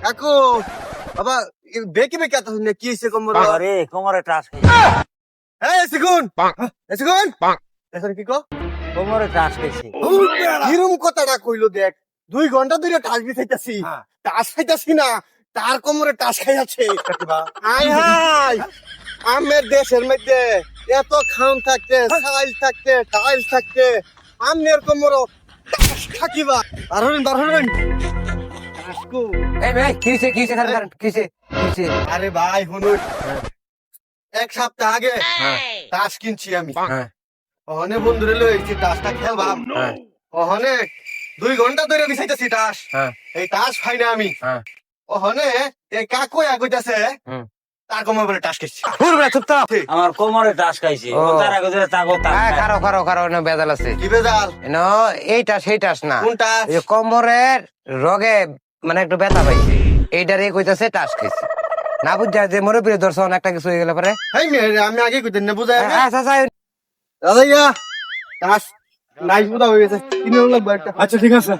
কাকু বাবা বেঁকে বেঁকে এত শুনে কি হয়েছে কোমর আরে কোমরে টাচ এই সিগুন সিগুন এখন কি কো কোমরে টাচ খাইছে কিরম কথাটা কইলো দেখ 2 ঘন্টা ধরে টাস বিছাইতাছি টাস খাইতাছি না তার কোমরে টাস খাইয়াছে আয় হাই আমের দেশের মধ্যে এত খাউন থাকতে সাইল থাকতে টাইলস থাকতে আমের কোমরও টাস থাকিবা বারহরেন আসকু এই ভাই কিসে কারণ কিসে আরে ভাই হুনুন এক সপ্তাহ আগে টাস কিনছি আমি হ্যাঁ ওখানে বন্ধুরে লইছি টাসটা খেলবাম ওখানে 2 ঘন্টা ধরে বিছাইতেছি টাস হ্যাঁ এই টাস খাই না আমি হ্যাঁ ওখানে এই কাকু কইতাছে তার কোমর বলে টাস খেয়েছি পুরো চুপ তো আমার কোমরে টাচ খাইছে ও তার আগে ধরে তাকো তাক খারো না বেজাল আছে কি বেজাল এইটা সেইটাস না কোনটা এই কোমরের রগে মানে একটু ব্যথা পাইছে এইটারে কইতাছে টাস খাইছে না বুঝা যে মুরব্বীর দর্শন একটা কিছু হয়ে গেলে পরে এই মেয়ে আমি আগে কইতেন না বুঝাই আচ্ছা দাদা ইয়া টাস নাইস বুঝা হয়ে গেছে কিনে লাগবে একটা আচ্ছা ঠিক আছে